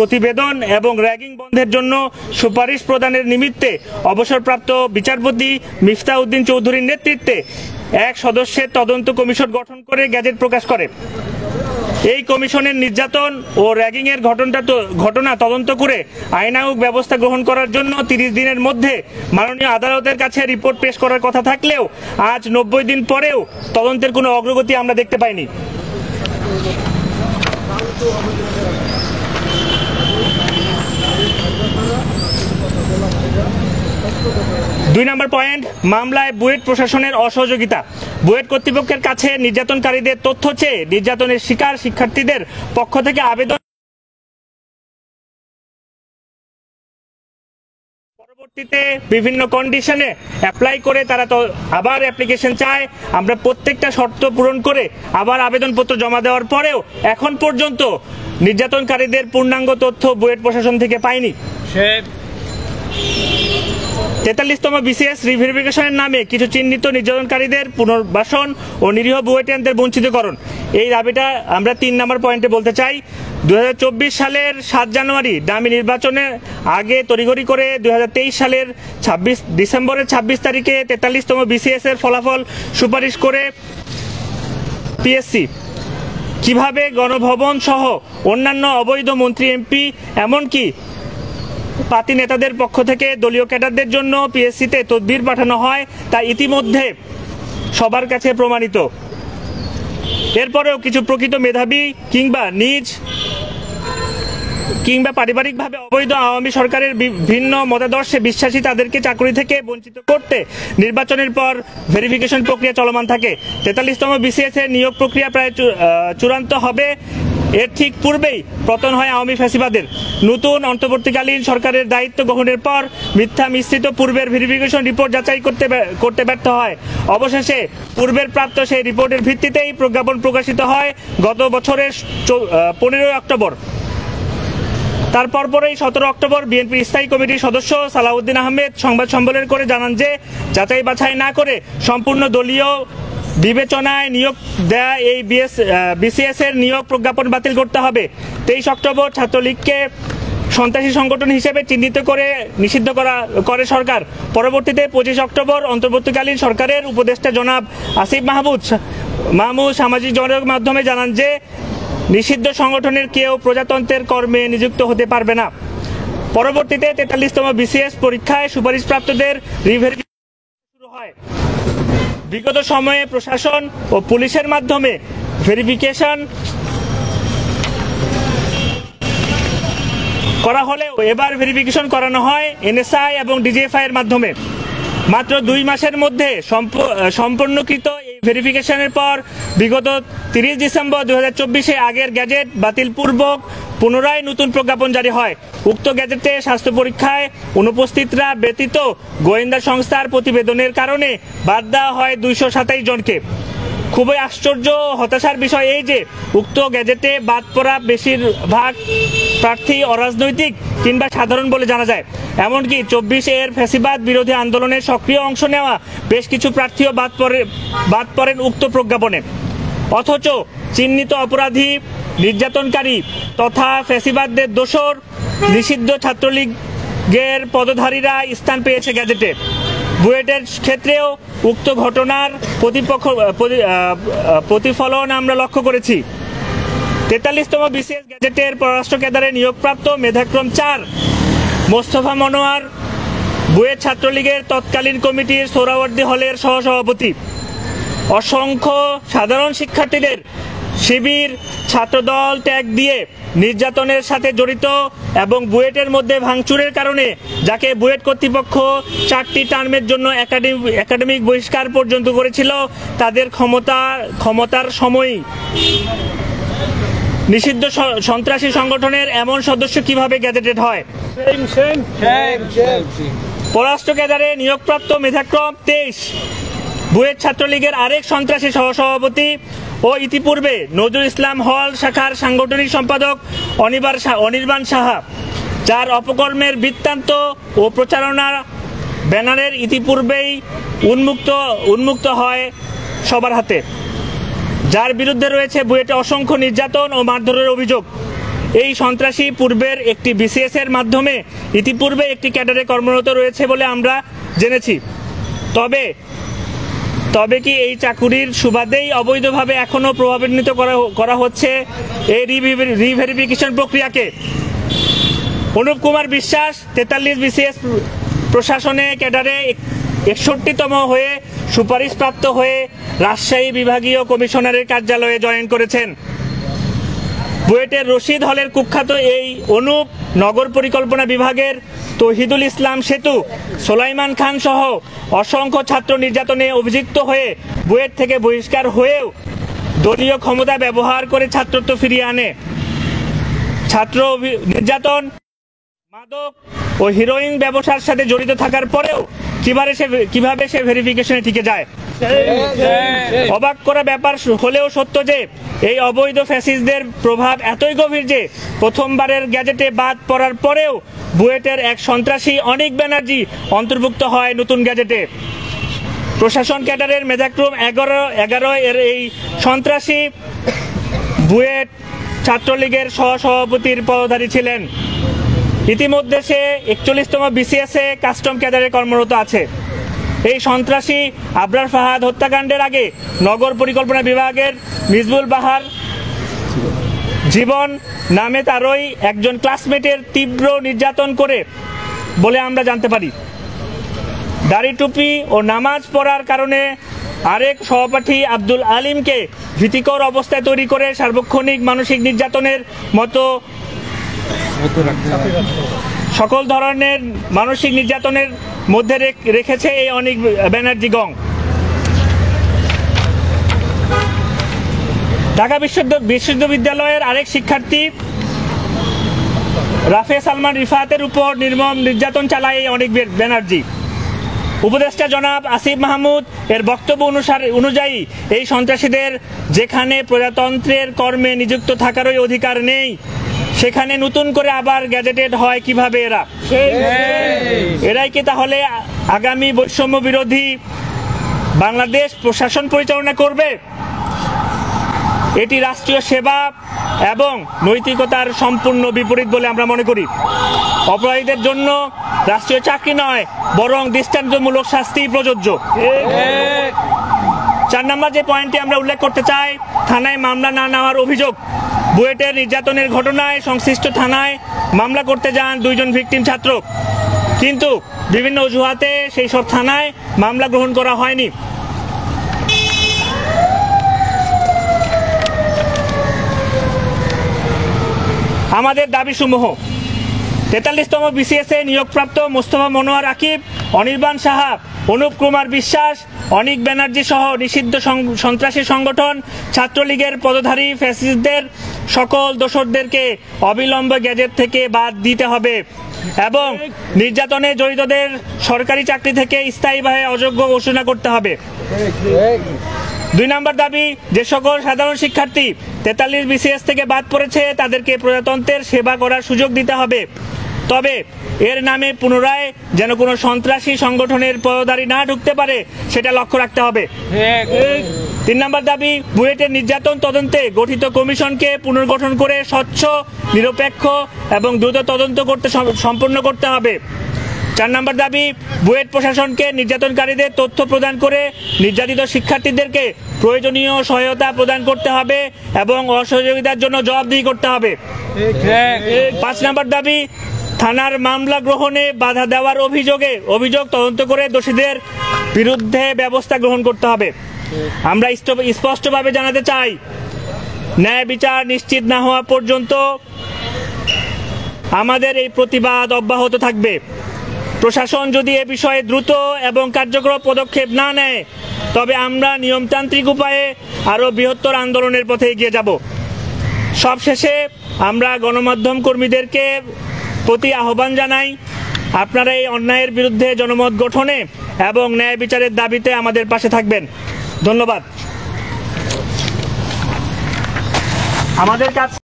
প্রতিবেদন এবং র্যাগিং বন্ধের জন্য সুপারিশ প্রদানের নিমিত্তে অবসরপ্রাপ্ত বিচারপতি মিফতাউদ্দিন চৌধুরীর নেতৃত্বে এক সদস্যের তদন্ত কমিশন গঠন করে গ্যাজেট প্রকাশ করে। এই কমিশনের নির্যাতন ও র্যাগিং এর ঘটনা তদন্ত করে আইনানুগ ব্যবস্থা গ্রহণ করার জন্য 30 দিনের মধ্যে মাননীয় আদালতের কাছে রিপোর্ট পেশ করার কথা থাকলেও আজ 90 দিন পরেও তদন্তের কোনো অগ্রগতি আমরা দেখতে পাইনি। 2 নম্বর পয়েন্ট, মামলায় বুয়েট প্রশাসনের অসহযোগিতা। বুয়েট কর্তৃপক্ষের কাছে নির্যাতনকারীদের তথ্য চেয়ে নির্যাতনের শিকার শিক্ষার্থীদের পক্ষ থেকে আবেদন পরবর্তীতে বিভিন্ন কন্ডিশনে অ্যাপ্লাই করে তারা তো আবার অ্যাপ্লিকেশন চায়। আমরা প্রত্যেকটা শর্ত পূরণ করে আবার আবেদনপত্র জমা দেওয়ার পরেও এখন পর্যন্ত নির্যাতনকারীদের পূর্ণাঙ্গ তথ্য বুয়েট প্রশাসন থেকে পাইনি। 43তম বিসিএস রিভেরিফিকেশনের নামে কিছু চিহ্নিত নির্যাতনকারীদের পুনর্বাসন ও নিরীহ বুয়েটিয়ানদের বঞ্চিতকরণ, এই দাবিটা আমরা 3 নম্বর পয়েন্টে বলতে চাই। 2024 সালের 7 জানুয়ারি ডামি নির্বাচনের আগে তড়িঘড়ি করে 2023 সালের 26 ডিসেম্বরের 26 তারিখে 43তম বিসিএস এর ফলাফল সুপারিশ করে পিএসসি কিভাবে গণভবন সহ অন্যান্য অবৈধ মন্ত্রী এমপি এমনকি পার্টি নেতাদের পক্ষ থেকে দলীয় ক্যাডারদের জন্য পিএসসিতে তদবির পাঠানো হয় তা ইতিমধ্যে সবার কাছে প্রমাণিত। এরপরেও কিছু প্রকৃত মেধাবী কিংবা পারিবারিকভাবে অবৈধ আওয়ামী সরকারের ভিন্ন মতাদর্শে বিশ্বাসী তাদেরকে চাকরি থেকে বঞ্চিত করতে নির্বাচনের পর ভেরিফিকেশন প্রক্রিয়া চলমান থাকে। 43তম বিসিএস এর নিয়োগ প্রক্রিয়া প্রায় চূড়ান্ত হবে। এর ঠিক পূর্বেই পতন হয় আওয়ামী ফ্যাসিবাদের। নতুন অন্তর্বর্তীকালীন সরকারের দায়িত্ব গ্রহণের পর মিথ্যা মিশ্রিত পূর্বের ভেরিফিকেশন রিপোর্ট যাচাই করতে ব্যর্থ হয়। অবশেষে পূর্বের প্রাপ্ত সেই রিপোর্টের ভিত্তিতেই প্রজ্ঞাপন প্রকাশিত হয় গত বছরের 15 অক্টোবর। তার পরপরই 17 অক্টোবর বিএনপির স্থায়ী কমিটির সদস্য সালাউদ্দিন আহমেদ সংবাদ সম্মেলন করে জানান যে যাচাই বাছাই না করে সম্পূর্ণ দলীয় বিবেচনায় নিয়োগ দেয়া এই বিসিএস এর নিয়োগ প্রজ্ঞাপন বাতিল করতে হবে। 23 অক্টোবর ছাত্রলীগকে সন্ত্রাসী সংগঠন হিসেবে চিহ্নিত করে নিষিদ্ধ করে সরকার। পরবর্তীতে 25 অক্টোবর অন্তর্বর্তীকালীন সরকারের উপদেষ্টা জনাব আসিফ মাহমুদ সামাজিক যোগাযোগ মাধ্যমে জানান যে নিষিদ্ধ সংগঠনের কেউ প্রজাতন্ত্রের কর্মে নিযুক্ত হতে পারবে না। পরবর্তীতে 43তম বিসিএস পরীক্ষায় সুপারিশপ্রাপ্তদের রিভেরিফিকেশন শুরু হয়। বিগত সময়ে প্রশাসন ও পুলিশের মাধ্যমে ভেরিফিকেশন করা হলেও এবার ভেরিফিকেশন করানো হয় এনএসআই এবং ডিজিএফআই এর মাধ্যমে। মাত্র 2 মাসের মধ্যে সম্পন্নকৃত এই ভেরিফিকেশনের পর বিগত 30 ডিসেম্বর 2024 আগের গ্যাজেট বাতিল পূর্বক পুনরায় নতুন প্রজ্ঞাপন জারি হয়। উক্ত গ্যাজেটে স্বাস্থ্য পরীক্ষায় অনুপস্থিতরা ব্যতীত গোয়েন্দা সংস্থার প্রতিবেদনের কারণে বাদ দেওয়া হয় 227 জনকে। খুবই আশ্চর্য হতাশার বিষয় এই যে উক্ত গ্যাজেটে বাদ পড়া বেশিরভাগ প্রার্থী অরাজনৈতিক কিংবা সাধারণ বলে জানা যায়। এমনকি 24 এর ফ্যাসিবাদ বিরোধী আন্দোলনে সক্রিয় অংশ নেওয়া বেশ কিছু প্রার্থীও বাদ পড়েন উক্ত প্রজ্ঞাপনে। অথচ চিহ্নিত অপরাধী, নির্যাতনকারী তথা ফ্যাসিবাদদের দোসর নিষিদ্ধ ছাত্রলীগের পদধারীরা স্থান পেয়েছে গ্যাজেটে। বুয়েটের ক্ষেত্রেও উক্ত ঘটনার প্রতিফলন আমরা লক্ষ্য করেছি। 43তম বিসিএস গ্যাজেটের পররাষ্ট্র ক্যাডারে নিয়োগপ্রাপ্ত মেধাক্রম 4 মোস্তফা মনোয়ার বুয়েট ছাত্রলীগের তৎকালীন কমিটির সোহরাওয়ার্দী হলের সহসভাপতি। অসংখ্য সাধারণ শিক্ষার্থীদের শিবির ছাত্রদল ত্যাগ দিয়ে নির্যাতনের সাথে জড়িত এবং বুয়েটের মধ্যে ভাঙচুরের কারণে যাকে বুয়েট কর্তৃপক্ষ 4টি টার্মের জন্য একাডেমিক বহিষ্কার পর্যন্ত করেছিল, তাদের ক্ষমতার সময়ই নিষিদ্ধ সন্ত্রাসী সংগঠনের এমন সদস্য কিভাবে গ্যাজেটেড হয়? পররাষ্ট্র ক্যাডারে নিয়োগপ্রাপ্ত মেধাক্রম 23 বুয়েট ছাত্রলীগের আরেক সন্ত্রাসী সহসভাপতি ও ইতিপূর্বে নজরুল ইসলাম হল শাখার সাংগঠনিক সম্পাদক অনির্বাণ সাহা, যার অপকর্মের বৃত্তান্ত ও প্রচারণা ব্যানারের ইতিপূর্বেই উন্মুক্ত হয় সবার হাতে, যার বিরুদ্ধে রয়েছে বুয়েটে অসংখ্য নির্যাতন ও মারধরের অভিযোগ। এই সন্ত্রাসী পূর্বের একটি বিসিএস এর মাধ্যমে ইতিপূর্বে একটি ক্যাডারে কর্মরত রয়েছে বলে আমরা জেনেছি। তবে কি এই চাকুরির সুবাদেই অবৈধভাবে এখনো প্রভাবান্বিত করা হচ্ছে এই রিভেরিফিকেশন প্রক্রিয়াকে? অনুপ কুমার বিশ্বাস 43 বিসিএস প্রশাসনে ক্যাডারে 61তম হয়ে সুপারিশপ্রাপ্ত হয়ে রাজশাহী বিভাগীয় কমিশনারের কার্যালয়ে জয়েন করেছেন। বুয়েটের রশিদ হলের কুখ্যাত এই অনুপ নগর পরিকল্পনা বিভাগের তৌহিদুল ইসলাম সেতু, সোলাইমান খান সহ অসংখ্য ছাত্র নির্যাতনে অভিযুক্ত হয়ে বুয়েট থেকে বহিষ্কার হয়েও দলীয় ক্ষমতা ব্যবহার করে ছাত্রত্ব ফিরিয়ে আনে। ছাত্র নির্যাতন, মাদক ও হিরোইন ব্যবসার সাথে জড়িত থাকার পরেও কিভাবে সে ভেরিফিকেশনে টিকে যায়? অবাক করা ব্যাপার হলেও সত্য যে এই অবৈধ ফ্যাসিস্টদের প্রভাব এতই গভীর যে প্রথমবারের গ্যাজেটে বাদ পড়ার পরেও বুয়েটের এক সন্ত্রাসী অনিক ব্যানার্জি অন্তর্ভুক্ত হয় নতুন গ্যাজেটে। প্রশাসন ক্যাডারের মেধাক্রম 11 এর এই সন্ত্রাসী বুয়েট ছাত্রলীগের সহসভাপতির পদধারী ছিলেন। ইতিমধ্যে সে 41তম বিসিএসে কাস্টম ক্যাডারে কর্মরত আছে। এই সন্ত্রাসী আবরার ফাহাদ হত্যাকাণ্ডের আগে নগর পরিকল্পনা বিভাগের মিজবুল বাহার জীবন নামে তারই একজন ক্লাসমেটের তীব্র নির্যাতন করে বলে আমরা জানতে পারি। দাড়ি টুপি ও নামাজ পড়ার কারণে আরেক সহপাঠী আব্দুল আলিমকে ভীতিকর অবস্থায় তৈরি করে সার্বক্ষণিক মানসিক নির্যাতনের মতো সকল ধরনের মানসিক নির্যাতনের মধ্যে রেখেছে এই অনিক ব্যানার্জি গং। ঢাকা বিশ্ববিদ্যালয়ের আরেক শিক্ষার্থী রাফে সালমান রিফাতের উপর নির্মম নির্যাতন চালায় এই অনিক ব্যানার্জি। উপদেষ্টা জনাব আসিফ মাহমুদ এর বক্তব্য অনুযায়ী এই সন্ত্রাসীদের যেখানে প্রজাতন্ত্রের কর্মে নিযুক্ত থাকারই অধিকার নেই, সেখানে নতুন করে আবার গ্যাজেটেড হয় কিভাবে এরাই কি তাহলে আগামী বৈষম্য বিরোধী বাংলাদেশ প্রশাসন পরিচালনা করবে? এটি রাষ্ট্রীয় সেবা এবং নৈতিকতার সম্পূর্ণ বিপরীত বলে আমরা মনে করি। অপরাধীদের জন্য রাষ্ট্রীয় চাকরি নয়, বরং দৃষ্টান্তমূলক শাস্তি প্রযোজ্য। 4 নম্বর যে পয়েন্টটি আমরা উল্লেখ করতে চাই, থানায় মামলা না নেওয়ার অভিযোগ। বুয়েটের নির্যাতনের ঘটনায় সংশ্লিষ্ট থানায় মামলা করতে যান 2 জন ভিকটিম ছাত্র, কিন্তু বিভিন্ন অজুহাতে সেই সব থানায় মামলা গ্রহণ করা হয়নি। আমাদের দাবিসমূহ: 43তম বিসিএসে নিয়োগপ্রাপ্ত মোস্তফা মনোয়ার আকিব, অনির্বাণ সাহা, অনুপ কুমার বিশ্বাস, অনিক ব্যানার্জি সহ নিষিদ্ধ সন্ত্রাসী সংগঠন ছাত্রলীগের পদধারী ফ্যাসিস্টদের সকল দোষরদেরকে অবিলম্বে গ্যাজেট থেকে বাদ দিতে হবে এবং নির্যাতনে জড়িতদের সরকারি চাকরি থেকে স্থায়ীভাবে অযোগ্য ঘোষণা করতে হবে। 2 নম্বর দাবি, যে সকল সাধারণ শিক্ষার্থী 43 বিসিএস থেকে বাদ পড়েছে তাদেরকে প্রজাতন্ত্রের সেবা করার সুযোগ দিতে হবে, তবে এর নামে পুনরায় যেন কোনো সন্ত্রাসী সংগঠনের পদধারী না ঢুকতে পারে সেটা লক্ষ্য রাখতে হবে। 3 নম্বর দাবি, বুয়েটের নির্যাতন তদন্তে গঠিত কমিশনকে পুনর্গঠন করে স্বচ্ছ, নিরপেক্ষ এবং দ্রুত তদন্ত সম্পন্ন করতে হবে। 4 নম্বর দাবি, বুয়েট প্রশাসনকে নির্যাতনকারীদের তথ্য প্রদান করে নির্যাতিত শিক্ষার্থীদেরকে প্রয়োজনীয় সহায়তা প্রদান করতে হবে এবং অসহযোগিতার জন্য জবাবদিহি করতে হবে। 5 নম্বর দাবি, থানার মামলা গ্রহণে বাধা দেওয়ার অভিযোগ তদন্ত করে দোষীদের বিরুদ্ধে ব্যবস্থা গ্রহণ করতে হবে। আমরা স্পষ্টভাবে জানাতে চাই, ন্যায় বিচার নিশ্চিত না হওয়া পর্যন্ত আমাদের এই প্রতিবাদ অব্যাহত থাকবে। প্রশাসন যদি এ বিষয়ে দ্রুত এবং কার্যকর পদক্ষেপ না নেয়, তবে আমরা নিয়মতান্ত্রিক উপায়ে আরও বৃহত্তর আন্দোলনের পথে এগিয়ে যাব। সবশেষে আমরা গণমাধ্যম কর্মীদেরকে প্রতি আহ্বান জানাই, আপনারা এই অন্যায়ের বিরুদ্ধে জনমত গঠনে এবং ন্যায় বিচারের দাবিতে আমাদের পাশে থাকবেন। ধন্যবাদ। আমাদের কাছে